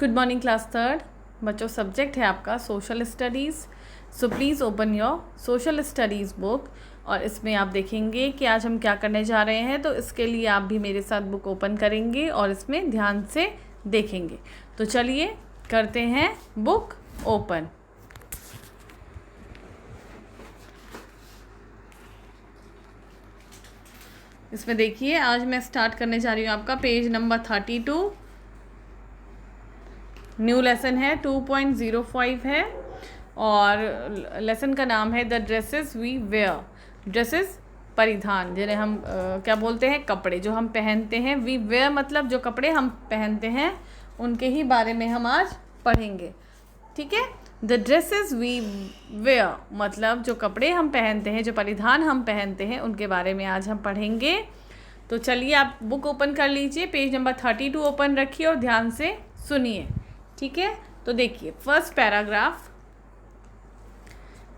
Good morning class third. बच्चों, subject है आपका social studies. So please open your social studies book और इसमें आप देखेंगे कि आज हम क्या करने जा रहे हैं। तो इसके लिए आप भी मेरे साथ बुक ओपन करेंगे और इसमें ध्यान से देखेंगे। तो चलिए करते हैं बुक ओपन। इसमें देखिए, आज मैं स्टार्ट करने जा रही हूँ आपका पेज नंबर 32। न्यू लेसन है, 2.05 है और लेसन का नाम है the dresses we wear. Dresses परिधान, जिन्हें हम क्या बोलते हैं, कपड़े जो हम पहनते हैं। वी वेयर मतलब जो कपड़े हम पहनते हैं उनके ही बारे में हम आज पढ़ेंगे। ठीक है, द ड्रेसेस वी वेयर मतलब जो कपड़े हम पहनते हैं, जो परिधान हम पहनते हैं, उनके बारे में आज हम पढ़ेंगे। तो चलिए आप बुक ओपन कर लीजिए, पेज नंबर 32 ओपन रखिए और ध्यान से सुनिए। ठीक है, तो देखिए first paragraph.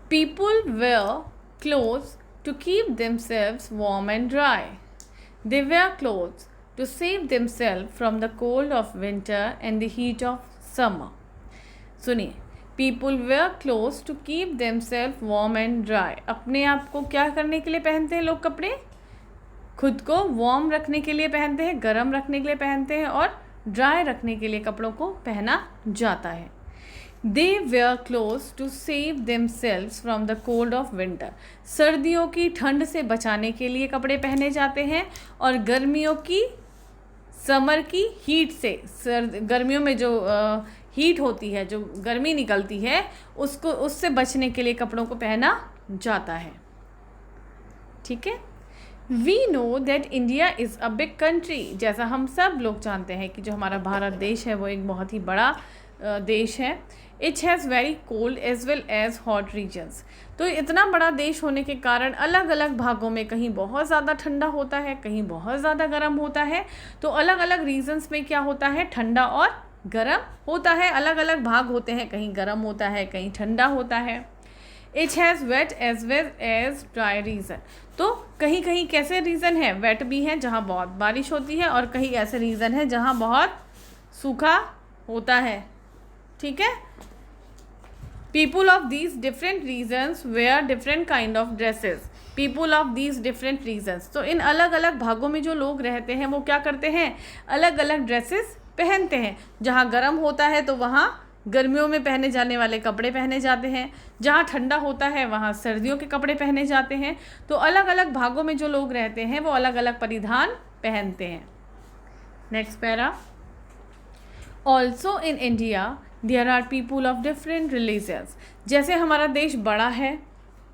People wear clothes to keep themselves warm and dry. They wear clothes to save themselves from the cold of winter and the heat of summer. सुनिए, people wear clothes to keep themselves warm and dry. अपने आप को क्या करने के लिए पहनते हैं लोग कपड़े? खुद को वार्म रखने के लिए पहनते हैं, गर्म रखने के लिए पहनते हैं और ड्राई रखने के लिए कपड़ों को पहना जाता है। They wear clothes to save themselves from the cold of winter. सर्दियों की ठंड से बचाने के लिए कपड़े पहने जाते हैं और गर्मियों की, समर की हीट से, गर्मियों में जो हीट होती है, जो गर्मी निकलती है, उससे बचने के लिए कपड़ों को पहना जाता है। ठीक है, we know that India is a big country. जैसा हम सब लोग जानते हैं कि जो हमारा भारत देश है वो एक बहुत ही बड़ा देश है। It has very cold as well as hot regions. तो इतना बड़ा देश होने के कारण अलग अलग भागों में कहीं बहुत ज़्यादा ठंडा होता है, कहीं बहुत ज़्यादा गर्म होता है। तो अलग अलग रीजन्स में क्या होता है, ठंडा और गर्म होता है। अलग अलग भाग होते हैं, कहीं गर्म होता है, कहीं ठंडा होता है। It has wet as well as dry region. तो कहीं कहीं कैसे रीज़न है, वेट भी है जहाँ बहुत बारिश होती है और कहीं ऐसे रीज़न है जहाँ बहुत सूखा होता है। ठीक है, people of these different regions wear different kind of dresses. People of these different regions, तो इन अलग अलग भागों में जो लोग रहते हैं वो क्या करते हैं, अलग अलग ड्रेसेस पहनते हैं। जहाँ गर्म होता है तो वहाँ गर्मियों में पहने जाने वाले कपड़े पहने जाते हैं, जहाँ ठंडा होता है वहाँ सर्दियों के कपड़े पहने जाते हैं। तो अलग अलग भागों में जो लोग रहते हैं वो अलग अलग परिधान पहनते हैं। Next para. Also in India there are people of different religions. जैसे हमारा देश बड़ा है,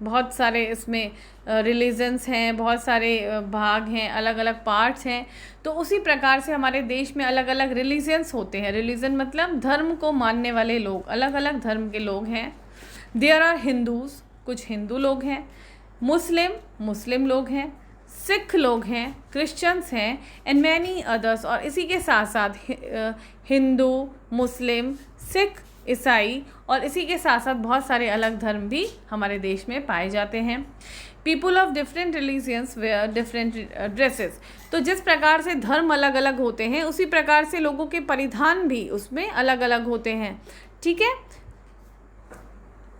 बहुत सारे इसमें रिलीजन्स हैं, बहुत सारे भाग हैं, अलग अलग पार्ट्स हैं। तो उसी प्रकार से हमारे देश में अलग अलग रिलीजन्स होते हैं। रिलीजन मतलब धर्म को मानने वाले लोग, अलग अलग धर्म के लोग हैं। देयर आर हिंदूज, कुछ हिंदू लोग हैं। मुस्लिम लोग हैं। सिख लोग हैं, क्रिश्चियंस हैं एंड मैनी अदर्स। और इसी के साथ साथ हिंदू, मुस्लिम, सिख, ईसाई और इसी के साथ साथ बहुत सारे अलग धर्म भी हमारे देश में पाए जाते हैं। People of different religions wear different dresses. तो जिस प्रकार से धर्म अलग अलग होते हैं उसी प्रकार से लोगों के परिधान भी उसमें अलग अलग होते हैं। ठीक है,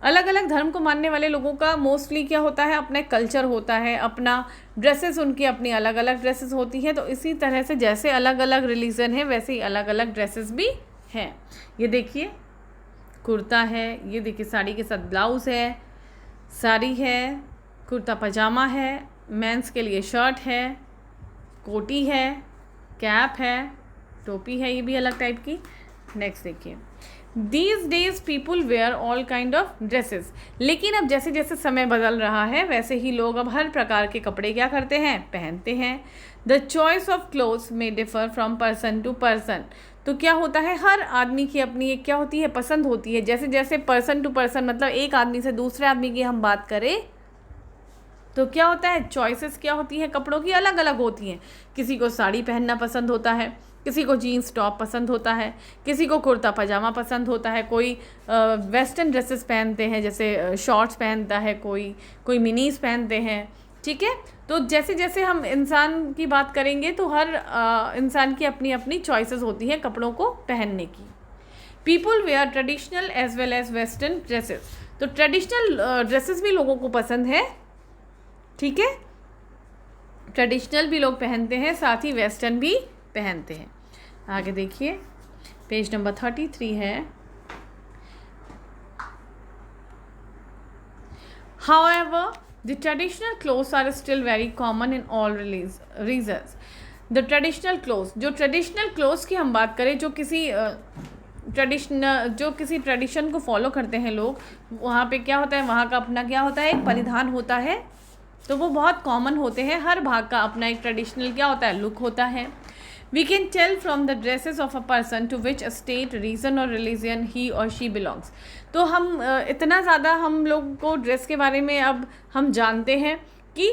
अलग अलग धर्म को मानने वाले लोगों का मोस्टली क्या होता है, अपने कल्चर होता है, अपना ड्रेसेस, उनकी अपनी अलग अलग ड्रेसेस होती हैं। तो इसी तरह से जैसे अलग अलग रिलीजन है वैसे ही अलग अलग ड्रेसेस भी हैं। ये देखिए कुर्ता है, ये देखिए साड़ी के साथ ब्लाउज़ है, साड़ी है, कुर्ता पजामा है, मेंस के लिए शर्ट है, कोटी है, कैप है, टोपी है, ये भी अलग टाइप की। नेक्स्ट देखिए, these days people wear all kind of dresses. लेकिन अब जैसे जैसे समय बदल रहा है वैसे ही लोग अब हर प्रकार के कपड़े क्या करते हैं, पहनते हैं। The choice of clothes may differ from person to person. तो क्या होता है, हर आदमी की अपनी एक क्या होती है, पसंद होती है। जैसे जैसे पर्सन टू पर्सन मतलब एक आदमी से दूसरे आदमी की हम बात करें तो क्या होता है, चॉइसेस क्या होती है, कपड़ों की अलग अलग होती हैं। किसी को साड़ी पहनना पसंद होता है, किसी को जीन्स टॉप पसंद होता है, किसी को कुर्ता पजामा पसंद होता है, कोई वेस्टर्न ड्रेसेस पहनते हैं, जैसे शॉर्ट्स पहनता है, कोई मिनीज पहनते हैं। ठीक है, तो जैसे जैसे हम इंसान की बात करेंगे तो हर इंसान की अपनी अपनी चॉइसेस होती हैं कपड़ों को पहनने की। People wear traditional as well as western dresses. तो ट्रेडिशनल ड्रेसेस भी लोगों को पसंद है, ठीक है, ट्रेडिशनल भी लोग पहनते हैं, साथ ही वेस्टर्न भी पहनते हैं। आगे देखिए, पेज नंबर 33 है। However, the traditional clothes are still very common in all regions. The traditional clothes, जो traditional clothes की हम बात करें, जो किसी ट्रेडिशन को फॉलो करते हैं लोग, वहाँ पे क्या होता है, वहाँ का अपना क्या होता है, एक परिधान होता है, तो वो बहुत कॉमन होते हैं। हर भाग का अपना एक ट्रेडिशनल क्या होता है, लुक होता है। We can tell from the dresses of a person to which state, region or religion he or she belongs. तो हम इतना ज़्यादा हम लोग को ड्रेस के बारे में अब हम जानते हैं कि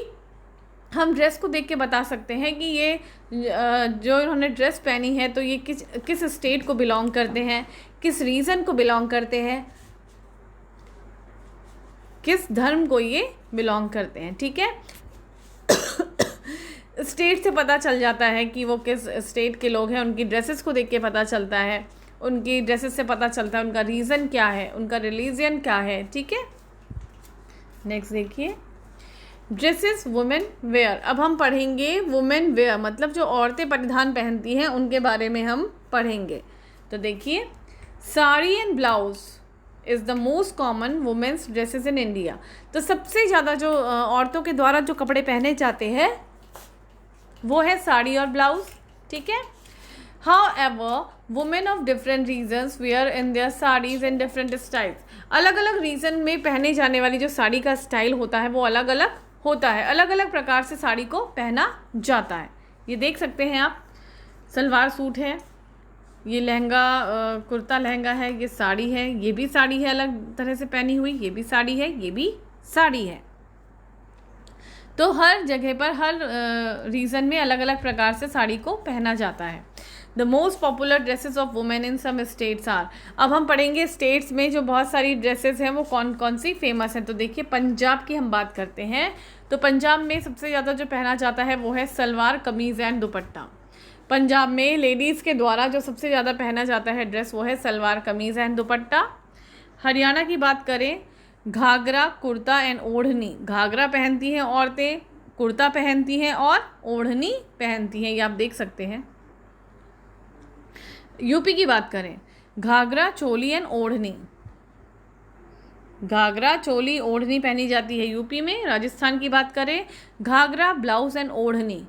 हम ड्रेस को देख के बता सकते हैं कि ये जो इन्होंने ड्रेस पहनी है तो ये किस स्टेट को बिलोंग करते हैं, किस रीजन को बिलोंग करते हैं, किस धर्म को ये बिलोंग करते हैं, ठीक है। स्टेट से पता चल जाता है कि वो किस स्टेट के लोग हैं, उनकी ड्रेसेस को देख के पता चलता है, उनकी ड्रेसेस से पता चलता है उनका रीज़न क्या है, उनका रिलीजन क्या है, ठीक है। नेक्स्ट देखिए, ड्रेसेस वुमेन वेयर। अब हम पढ़ेंगे वुमेन वेयर, मतलब जो औरतें परिधान पहनती हैं उनके बारे में हम पढ़ेंगे। तो देखिए, sari and blouse is the most common women's dresses in India. तो सबसे ज़्यादा जो औरतों के द्वारा जो कपड़े पहने जाते हैं वो है साड़ी और ब्लाउज, ठीक है। However, women of different regions wear in their sarees in different styles. अलग अलग रीजन में पहने जाने वाली जो साड़ी का स्टाइल होता है वो अलग अलग होता है, अलग अलग प्रकार से साड़ी को पहना जाता है। ये देख सकते हैं आप, सलवार सूट है, ये लहंगा कुर्ता लहंगा है, ये साड़ी है, ये भी साड़ी है अलग तरह से पहनी हुई, ये भी साड़ी है, ये भी साड़ी है। तो हर जगह पर हर रीजन में अलग अलग प्रकार से साड़ी को पहना जाता है। The most popular dresses of women in some states are. अब हम पढ़ेंगे स्टेट्स में जो बहुत सारी ड्रेसेस हैं वो कौन कौन सी फेमस हैं। तो देखिए, पंजाब की हम बात करते हैं, तो पंजाब में सबसे ज़्यादा जो पहना जाता है वो है सलवार कमीज़ एंड दुपट्टा। पंजाब में लेडीज़ के द्वारा जो सबसे ज़्यादा पहना जाता है ड्रेस वो है सलवार कमीज़ एंड दुपट्टा। हरियाणा की बात करें, घाघरा कुर्ता एंड ओढ़नी। घाघरा पहनती हैं औरतें, कुर्ता पहनती हैं और ओढ़नी पहनती हैं, ये आप देख सकते हैं। यूपी की बात करें, घाघरा चोली एंड ओढ़नी। घाघरा चोली ओढ़नी पहनी जाती है यूपी में। राजस्थान की बात करें, घाघरा ब्लाउज एंड ओढ़नी।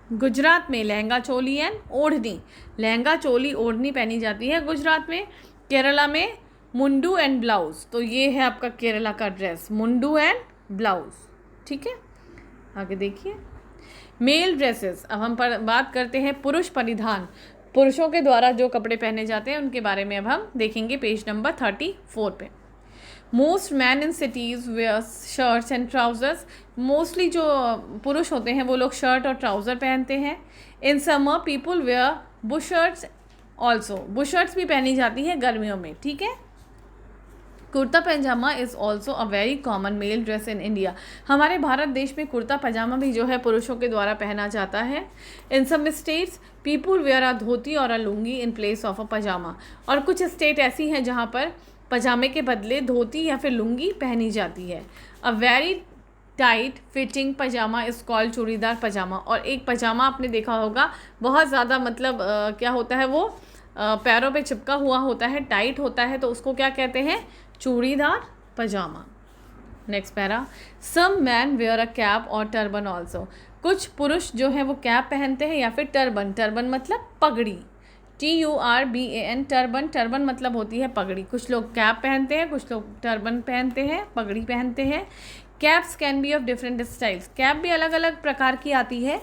गुजरात में लहंगा चोली एंड ओढ़नी। लहंगा चोली ओढ़नी पहनी जाती है गुजरात में। केरला में मुंडू एंड ब्लाउज। तो ये है आपका केरला का ड्रेस, मुंडू एंड ब्लाउज, ठीक है। आगे देखिए, मेल ड्रेसेस। अब हम बात करते हैं पुरुष परिधान, पुरुषों के द्वारा जो कपड़े पहने जाते हैं उनके बारे में अब हम देखेंगे पेज नंबर 34 पे। Most man in cities where shirts and trousers. Mostly जो पुरुष होते हैं वो लोग शर्ट और ट्राउज़र पहनते हैं। In summer people wear bush shirts also. Bush shirts भी पहनी जाती है गर्मियों में, ठीक है। Kurta pyjama is also a very common male dress in India. हमारे भारत देश में कुर्ता पैजामा भी जो है पुरुषों के द्वारा पहना जाता है। In some states people wear a dhoti और a lungi in place of a pyjama. और कुछ स्टेट ऐसी हैं जहाँ पर पजामे के बदले धोती या फिर लुंगी पहनी जाती है। A very tight fitting pyjama is called churidar pyjama. और एक पजामा आपने देखा होगा बहुत ज़्यादा मतलब क्या होता है, वो पैरों पे चिपका हुआ होता है, टाइट होता है, तो उसको क्या कहते हैं, churidar pyjama. Next para, some man wear a cap और टर्बन ऑल्सो। कुछ पुरुष जो है वो कैप पहनते हैं या फिर टर्बन। टर्बन मतलब पगड़ी, TURBAN, टर्बन। टर्बन मतलब होती है पगड़ी। कुछ लोग कैप पहनते हैं, कुछ लोग टर्बन पहनते हैं, पगड़ी पहनते हैं। Caps can be of different styles. Cap भी अलग अलग प्रकार की आती है।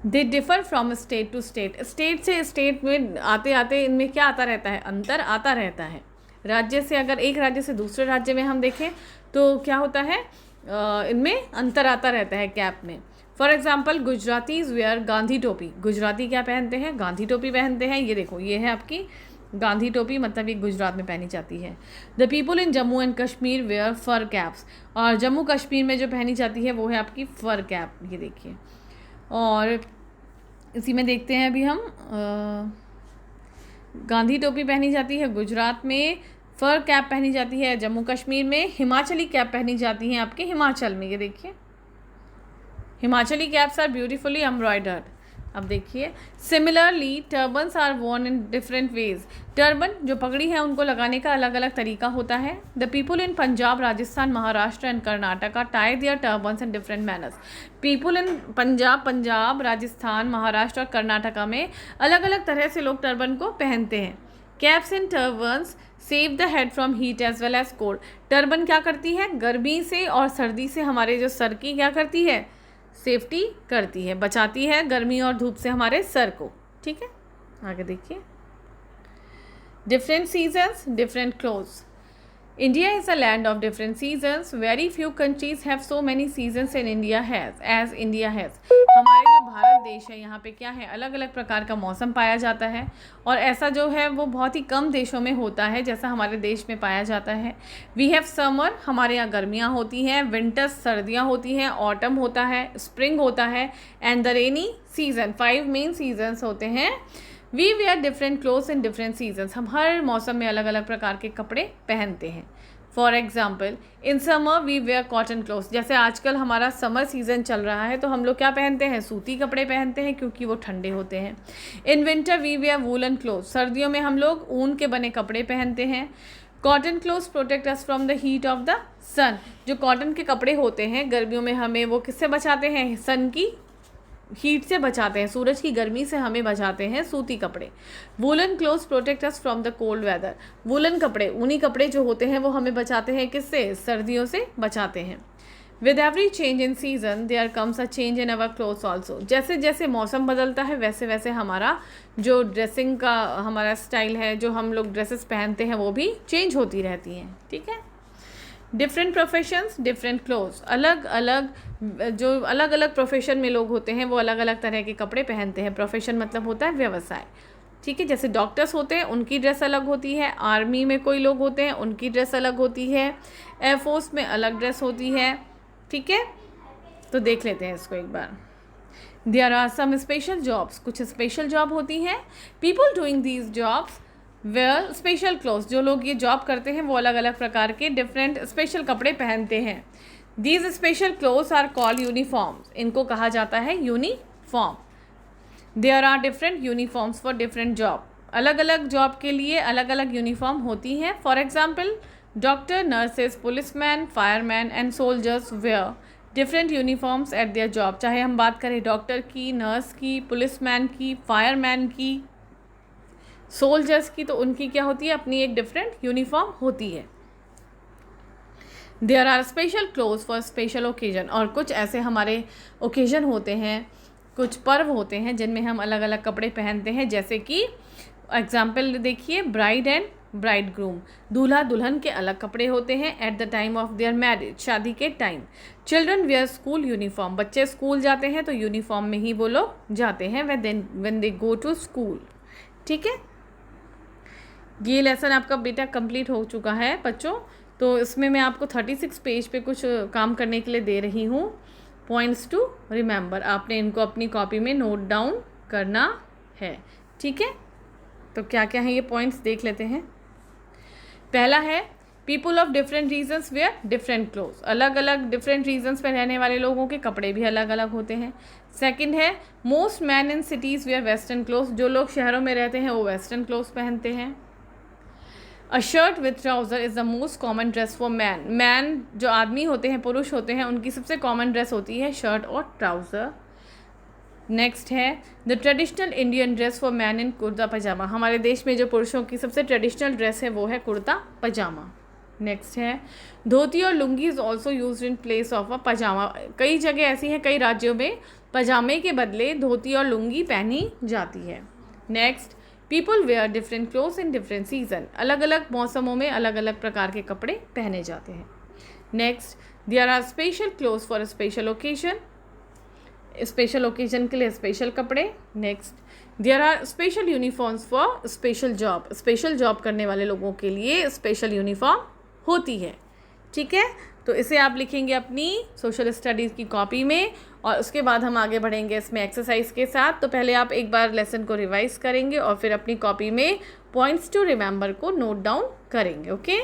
They differ from state to state. State से स्टेट में आते आते इनमें क्या आता रहता है, अंतर आता रहता है। राज्य से, अगर एक राज्य से दूसरे राज्य में हम देखें तो क्या होता है, इनमें अंतर आता रहता है कैप में। For example, Gujaratis wear Gandhi topi. Gujarati क्या पहनते हैं, गांधी टोपी पहनते हैं। ये देखो, ये है आपकी गांधी टोपी, मतलब ये गुजरात में पहनी जाती है। The people in Jammu and Kashmir wear fur caps. और जम्मू कश्मीर में जो पहनी जाती है वो है आपकी फर कैप, ये देखिए। और इसी में देखते हैं अभी हम गांधी टोपी पहनी जाती है गुजरात में, फर कैप पहनी जाती है जम्मू कश्मीर में, हिमाचली कैप पहनी जाती है आपके हिमाचल में। ये देखिए Himachali caps are beautifully embroidered. अब देखिए similarly turbans are worn in different ways. Turban जो पगड़ी है उनको लगाने का अलग अलग तरीका होता है। The people in Punjab, Rajasthan, Maharashtra and Karnataka tie their turbans in different manners. People in Punjab, Rajasthan, Maharashtra और कर्नाटका में अलग अलग तरह से लोग टर्बन को पहनते हैं। Caps and turbans save the head from heat as well as cold. Turban क्या करती है, गर्मी से और सर्दी से हमारे जो सर की क्या करती है, सेफ्टी करती है, बचाती है गर्मी और धूप से हमारे सर को। ठीक है, आगे देखिए different seasons different clothes. India is a land of different seasons. Very few countries have so many seasons in India has as India has. हमारे जो भारत देश है यहाँ पे क्या है, अलग अलग प्रकार का मौसम पाया जाता है और ऐसा जो है वो बहुत ही कम देशों में होता है जैसा हमारे देश में पाया जाता है। वी हैव समर, हमारे यहाँ गर्मियाँ होती हैं, विंटर्स सर्दियाँ होती हैं, ऑटम होता है, स्प्रिंग होता है and the rainy season. 5 main seasons होते हैं। We wear different clothes in different seasons. हम हर मौसम में अलग अलग प्रकार के कपड़े पहनते हैं। For example in summer we wear cotton clothes. जैसे आजकल हमारा समर सीजन चल रहा है तो हम लोग क्या पहनते हैं, सूती कपड़े पहनते हैं क्योंकि वो ठंडे होते हैं। In winter we wear woollen clothes. सर्दियों में हम लोग ऊन के बने कपड़े पहनते हैं। Cotton clothes protect us from the heat of the sun. जो कॉटन के कपड़े होते हैं गर्मियों में हमें वो किससे बचाते हैं, सन की हीट से बचाते हैं, सूरज की गर्मी से हमें बचाते हैं सूती कपड़े। Woollen clothes protect us from the cold weather. Woollen कपड़े, ऊनी कपड़े जो होते हैं वो हमें बचाते हैं किससे, सर्दियों से बचाते हैं। With every change in season there comes a change in our clothes also. जैसे जैसे मौसम बदलता है वैसे वैसे हमारा जो ड्रेसिंग का हमारा स्टाइल है, जो हम लोग ड्रेसेस पहनते हैं वो भी चेंज होती रहती हैं। ठीक है, डिफरेंट प्रोफेशंस डिफरेंट क्लोथ्स। अलग अलग प्रोफेशन में लोग होते हैं वो अलग अलग तरह के कपड़े पहनते हैं। प्रोफेशन मतलब होता है व्यवसाय। ठीक है, जैसे डॉक्टर्स होते हैं उनकी ड्रेस अलग होती है, आर्मी में कोई लोग होते हैं उनकी ड्रेस अलग होती है, एयरफोर्स में अलग ड्रेस होती है। ठीक है, तो देख लेते हैं इसको एक बार। There are some special jobs. कुछ स्पेशल जॉब होती हैं। People doing these jobs wear special clothes. जो लोग ये जॉब करते हैं वो अलग अलग प्रकार के डिफरेंट स्पेशल कपड़े पहनते हैं। These special clothes are called uniforms. इनको कहा जाता है uniform. There are different uniforms for different job. अलग अलग जॉब के लिए अलग अलग यूनिफॉर्म होती हैं। For example doctor, nurses, policeman, fireman and soldiers wear different uniforms at their job. चाहे हम बात करें डॉक्टर की, नर्स की, पुलिसमैन की, फायरमैन की, सोल्जर्स की, तो उनकी क्या होती है, अपनी एक डिफरेंट यूनिफॉर्म होती है। There are special clothes for special occasion. और कुछ ऐसे हमारे ओकेजन होते हैं, कुछ पर्व होते हैं जिनमें हम अलग अलग कपड़े पहनते हैं। जैसे कि एग्जाम्पल देखिए, ब्राइड एंड ब्राइड ग्रूम। दूल्हा दुल्हन के अलग कपड़े होते हैं at the time of their marriage, शादी के time. Children wear school uniform. बच्चे स्कूल जाते हैं तो यूनिफॉर्म में ही वो लोग जाते हैं when they go to school. ठीक है, ये लेसन आपका बेटा कंप्लीट हो चुका है बच्चों। तो इसमें मैं आपको 36 पेज पे कुछ काम करने के लिए दे रही हूँ। पॉइंट्स टू रिमेंबर, आपने इनको अपनी कॉपी में नोट डाउन करना है। ठीक है, तो क्या क्या है ये पॉइंट्स देख लेते हैं। पहला है people of different regions wear different clothes. अलग अलग डिफरेंट रीजन्स पर रहने वाले लोगों के कपड़े भी अलग अलग होते हैं। सेकंड है most man in cities wear western clothes. जो लोग शहरों में रहते हैं वो वेस्टर्न क्लोथ्स पहनते हैं। A shirt with trouser is the most common dress for man. Man जो आदमी होते हैं, पुरुष होते हैं, उनकी सबसे कॉमन ड्रेस होती है शर्ट और ट्राउज़र। नेक्स्ट है the traditional Indian dress for man in kurta pyjama. हमारे देश में जो पुरुषों की सबसे ट्रेडिशनल ड्रेस है वो है कुर्ता पजामा। नेक्स्ट है धोती और lungi is also use in place of a pyjama. कई जगह ऐसी हैं, कई राज्यों में पजामे के बदले धोती और लुंगी पहनी जाती है। Next people wear different clothes in different season. अलग अलग मौसमों में अलग अलग प्रकार के कपड़े पहने जाते हैं। Next there are special clothes for special occasion. Special occasion के लिए स्पेशल कपड़े। Next there are special uniforms for special job. Special job करने वाले लोगों के लिए स्पेशल यूनिफॉर्म होती है। ठीक है, तो इसे आप लिखेंगे अपनी सोशल स्टडीज़ की कॉपी में, और उसके बाद हम आगे बढ़ेंगे इसमें एक्सरसाइज के साथ। तो पहले आप एक बार लेसन को रिवाइज करेंगे और फिर अपनी कॉपी में पॉइंट्स टू रिमेंबर को नोट डाउन करेंगे। ओके।